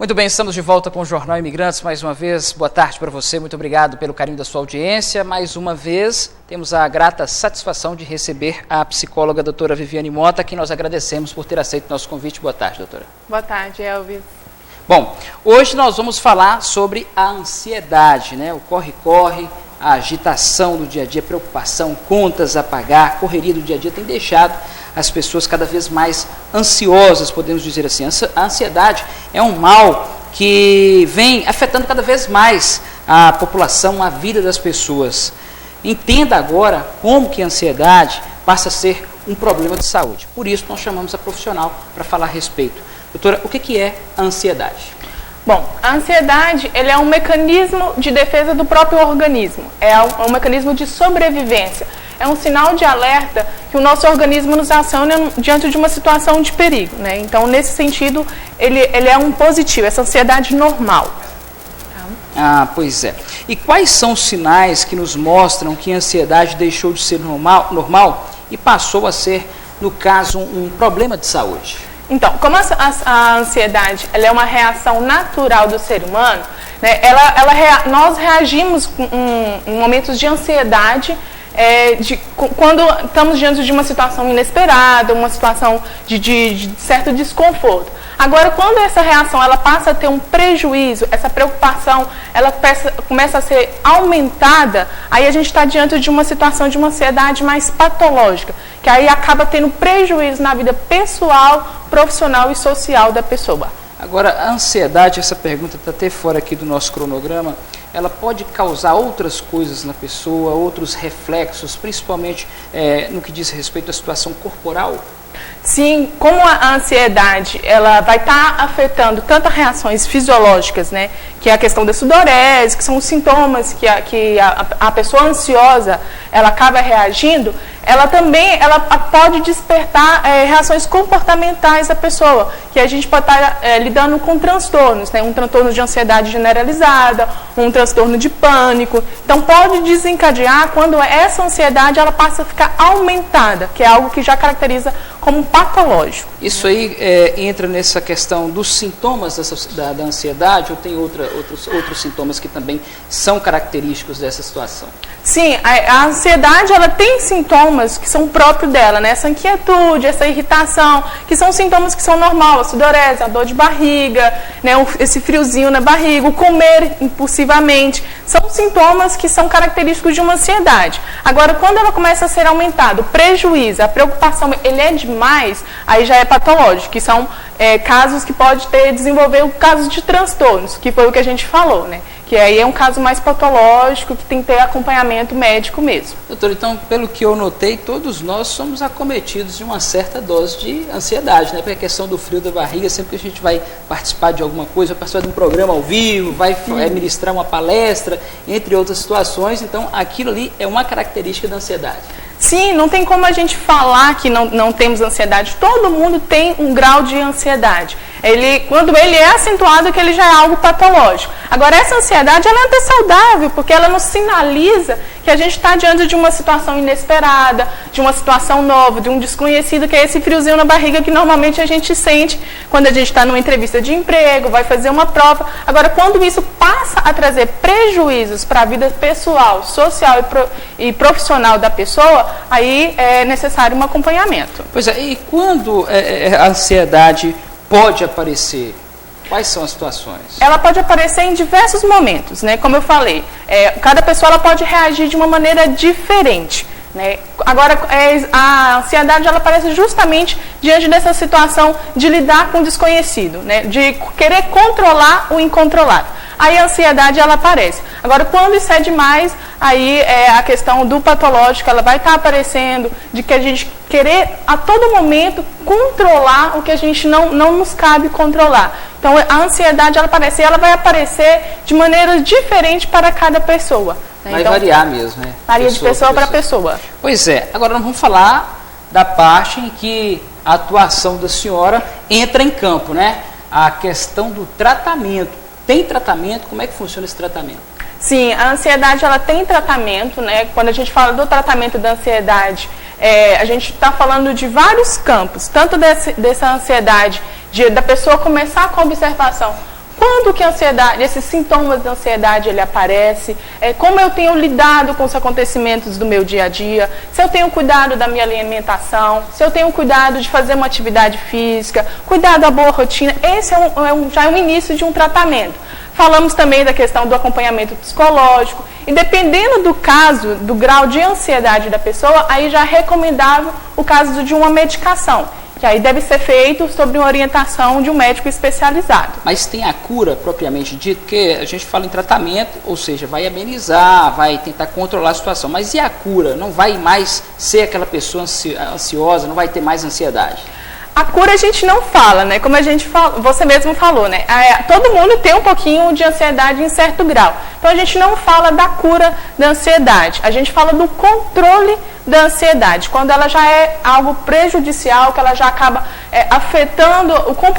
Muito bem, estamos de volta com o Jornal Imigrantes. Mais uma vez, boa tarde para você. Muito obrigado pelo carinho da sua audiência. Mais uma vez, temos a grata satisfação de receber a psicóloga doutora Viviane Mota, a quem nós agradecemos por ter aceito o nosso convite. Boa tarde, doutora. Boa tarde, Elvis. Bom, hoje nós vamos falar sobre a ansiedade, né? O corre-corre, a agitação do dia a dia, preocupação, contas a pagar, correria do dia a dia tem deixado as pessoas cada vez mais ansiosas, podemos dizer assim. A ansiedade é um mal que vem afetando cada vez mais a população, a vida das pessoas. Entenda agora como que a ansiedade passa a ser um problema de saúde. Por isso nós chamamos a profissional para falar a respeito. Doutora, o que é a ansiedade? Bom, a ansiedade ele é um mecanismo de defesa do próprio organismo, é um mecanismo de sobrevivência, é um sinal de alerta que o nosso organismo nos aciona diante de uma situação de perigo, né? Então, nesse sentido, ele é um positivo, essa ansiedade normal. Ah, pois é. E quais são os sinais que nos mostram que a ansiedade deixou de ser normal e passou a ser, no caso, um problema de saúde? Então, como a ansiedade ela é uma reação natural do ser humano, né, nós reagimos em momentos de ansiedade quando estamos diante de uma situação inesperada, uma situação de certo desconforto. Agora, quando essa reação ela passa a ter um prejuízo, essa preocupação ela começa a ser aumentada, aí a gente está diante de uma situação de uma ansiedade mais patológica, que aí acaba tendo prejuízo na vida pessoal, profissional e social da pessoa. Agora, a ansiedade, essa pergunta está até fora aqui do nosso cronograma, ela pode causar outras coisas na pessoa, outros reflexos, principalmente no que diz respeito à situação corporal? Sim, como a ansiedade ela vai estar afetando tanto as reações fisiológicas, né, que é a questão da sudorese, que são os sintomas que a pessoa ansiosa ela acaba reagindo, ela pode despertar reações comportamentais da pessoa, que a gente pode estar lidando com transtornos, né, um transtorno de ansiedade generalizada, um transtorno de pânico. Então pode desencadear quando essa ansiedade ela passa a ficar aumentada, que é algo que já caracteriza como patológico. Isso aí entra nessa questão dos sintomas da ansiedade ou tem outros sintomas que também são característicos dessa situação? Sim, a ansiedade ela tem sintomas que são próprios dela, né? Essa inquietude, essa irritação, que são sintomas que são normais, a sudorese, a dor de barriga, né? Esse friozinho na barriga, o comer impulsivamente, são sintomas que são característicos de uma ansiedade. Agora, quando ela começa a ser aumentada, o prejuízo, a preocupação, ele é demais, aí já é patológico, que são casos que pode desenvolver casos de transtornos, que foi o que a gente falou, né? Que aí é um caso mais patológico, que tem que ter acompanhamento médico mesmo. Doutor, então, pelo que eu notei, todos nós somos acometidos de uma certa dose de ansiedade, né? Porque a questão do frio da barriga, sempre que a gente vai participar de alguma coisa, vai participar de um programa ao vivo, vai ministrar uma palestra, entre outras situações, então aquilo ali é uma característica da ansiedade. Sim, não tem como a gente falar que não temos ansiedade. Todo mundo tem um grau de ansiedade. Quando ele é acentuado, que ele já é algo patológico. Agora, essa ansiedade ela é até saudável, porque ela nos sinaliza que a gente está diante de uma situação inesperada, de uma situação nova, de um desconhecido, que é esse friozinho na barriga que normalmente a gente sente quando a gente está numa entrevista de emprego, vai fazer uma prova. Agora, quando isso passa a trazer prejuízos para a vida pessoal, social e profissional da pessoa, aí é necessário um acompanhamento. Pois é, e quando a ansiedade pode aparecer? Quais são as situações? Ela pode aparecer em diversos momentos, né? Como eu falei, cada pessoa ela pode reagir de uma maneira diferente, né? Agora, a ansiedade ela aparece justamente diante dessa situação de lidar com o desconhecido, né? De querer controlar o incontrolável. Aí a ansiedade ela aparece. Agora, quando isso é demais, aí a questão do patológico ela vai estar aparecendo, de que a gente querer a todo momento controlar o que a gente não nos cabe controlar. Então a ansiedade ela vai aparecer de maneira diferente para cada pessoa. Vai então, variar mesmo, né? Varia de pessoa para pessoa. Pois é, agora nós vamos falar da parte em que a atuação da senhora entra em campo, né? A questão do tratamento. Tem tratamento? Como é que funciona esse tratamento? Sim, a ansiedade ela tem tratamento, né? Quando a gente fala do tratamento da ansiedade, a gente está falando de vários campos, tanto dessa ansiedade da pessoa começar com a observação, quando que a ansiedade, esses sintomas da ansiedade ele aparece, como eu tenho lidado com os acontecimentos do meu dia a dia, se eu tenho cuidado da minha alimentação, se eu tenho cuidado de fazer uma atividade física, cuidar da boa rotina. Esse já é um início de um tratamento. Falamos também da questão do acompanhamento psicológico e dependendo do caso, do grau de ansiedade da pessoa, aí já é recomendável o caso de uma medicação, que aí deve ser feito sob uma orientação de um médico especializado. Mas tem a cura propriamente dito, porque a gente fala em tratamento, ou seja, vai amenizar, vai tentar controlar a situação, mas e a cura? Não vai mais ser aquela pessoa ansiosa, não vai ter mais ansiedade? A cura a gente não fala, né? Como a gente você mesmo falou, né? Todo mundo tem um pouquinho de ansiedade em certo grau. Então a gente não fala da cura da ansiedade. A gente fala do controle da ansiedade, quando ela já é algo prejudicial, que ela já acaba afetando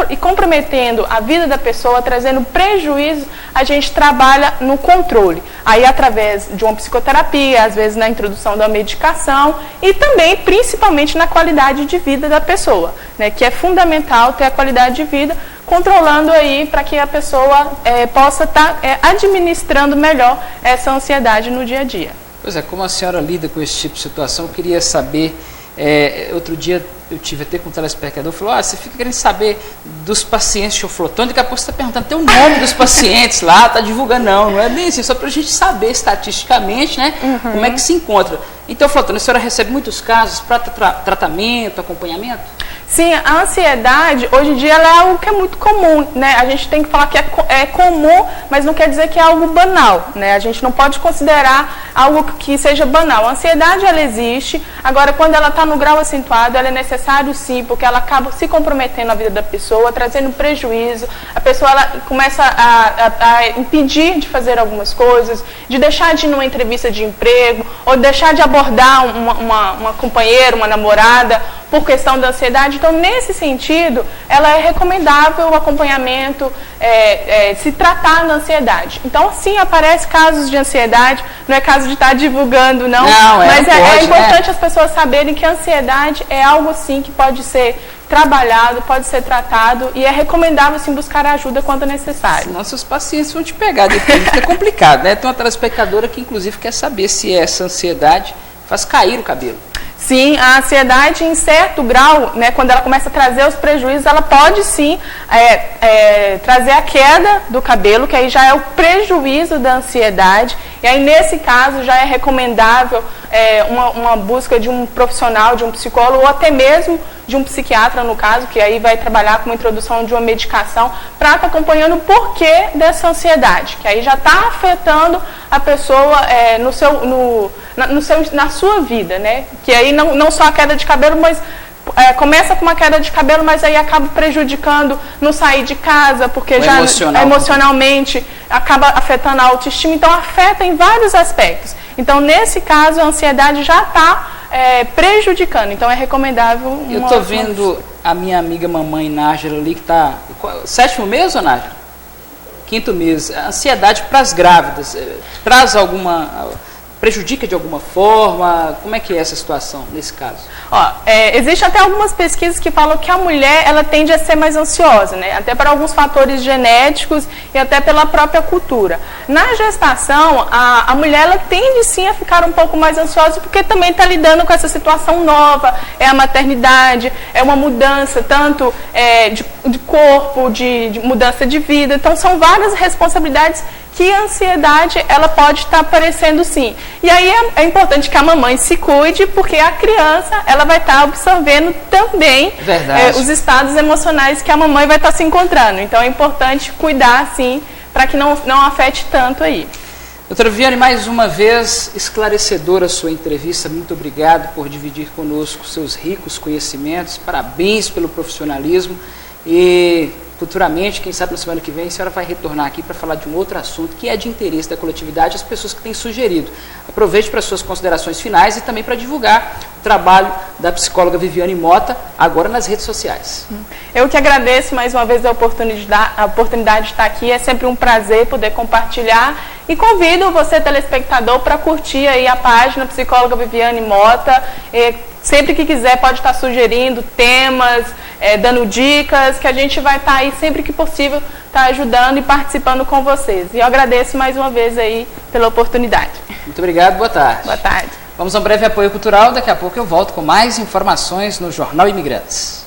e comprometendo a vida da pessoa, trazendo prejuízo, a gente trabalha no controle. Aí através de uma psicoterapia, às vezes na introdução da medicação e também, principalmente, na qualidade de vida da pessoa, né, que é fundamental ter a qualidade de vida, controlando aí para que a pessoa possa estar administrando melhor essa ansiedade no dia a dia. Pois é, como a senhora lida com esse tipo de situação, eu queria saber, outro dia eu tive até com um telespectador, falou, você fica querendo saber dos pacientes choflotões, daqui a pouco você está perguntando até o nome dos pacientes lá, está divulgando, não é bem assim, só para a gente saber estatisticamente, né, como é que se encontra. Então, Flotando, a senhora recebe muitos casos para tratamento, acompanhamento? Sim, a ansiedade, hoje em dia, ela é algo que é muito comum, né? A gente tem que falar que é comum, mas não quer dizer que é algo banal, né? A gente não pode considerar algo que seja banal. A ansiedade, ela existe, agora, quando ela está no grau acentuado, ela é necessário sim, porque ela acaba se comprometendo a vida da pessoa, trazendo prejuízo, a pessoa ela começa a impedir de fazer algumas coisas, de deixar de ir numa entrevista de emprego, ou deixar de abordar uma companheira, uma namorada, por questão da ansiedade. Então, nesse sentido, ela é recomendável o acompanhamento, se tratar da ansiedade. Então, sim, aparece casos de ansiedade, não é caso de estar divulgando, não mas é importante as pessoas saberem que a ansiedade é algo, sim, que pode ser trabalhado, pode ser tratado e é recomendável, sim, buscar ajuda quando necessário. Senão seus pacientes vão te pegar, depois fica complicado, né? Tem uma telespectadora que, inclusive, quer saber se essa ansiedade faz cair o cabelo. Sim, a ansiedade em certo grau, né, quando ela começa a trazer os prejuízos, ela pode sim trazer a queda do cabelo, que aí já é o prejuízo da ansiedade, e aí nesse caso já é recomendável uma busca de um profissional, de um psicólogo, ou até mesmo de um psiquiatra, no caso, que aí vai trabalhar com a introdução de uma medicação para estar acompanhando o porquê dessa ansiedade, que aí já está afetando a pessoa na sua vida, né? Que aí não só a queda de cabelo, mas começa com uma queda de cabelo, mas aí acaba prejudicando no sair de casa, porque já emocionalmente acaba afetando a autoestima, então afeta em vários aspectos. Então, nesse caso, a ansiedade já está prejudicando, então é recomendável... Eu estou vendo a minha amiga mamãe Nájera ali, que está... 7º mês, ou Nájera? 5º mês. A ansiedade para as grávidas, traz alguma... prejudica de alguma forma? Como é que é essa situação nesse caso? Existem até algumas pesquisas que falam que a mulher ela tende a ser mais ansiosa, né? Até por alguns fatores genéticos e até pela própria cultura. Na gestação, a mulher ela tende sim a ficar um pouco mais ansiosa porque também está lidando com essa situação nova, é a maternidade, é uma mudança tanto de corpo, de mudança de vida, então são várias responsabilidades que a ansiedade ela pode estar aparecendo sim. E aí é importante que a mamãe se cuide, porque a criança ela vai estar absorvendo também os estados emocionais que a mamãe vai estar se encontrando. Então é importante cuidar sim, para que não afete tanto aí. Doutora Viviane, mais uma vez, esclarecedora a sua entrevista, muito obrigado por dividir conosco seus ricos conhecimentos, parabéns pelo profissionalismo e... futuramente, quem sabe na semana que vem, a senhora vai retornar aqui para falar de um outro assunto que é de interesse da coletividade, as pessoas que têm sugerido. Aproveite para suas considerações finais e também para divulgar o trabalho da psicóloga Viviane Mota, agora nas redes sociais. Eu que agradeço mais uma vez a oportunidade de estar aqui, é sempre um prazer poder compartilhar e convido você, telespectador, para curtir aí a página Psicóloga Viviane Mota, sempre que quiser pode estar sugerindo temas, dando dicas, que a gente vai estar aí sempre que possível, ajudando e participando com vocês. E eu agradeço mais uma vez aí pela oportunidade. Muito obrigado, boa tarde. Boa tarde. Vamos a um breve apoio cultural, daqui a pouco eu volto com mais informações no Jornal Imigrantes.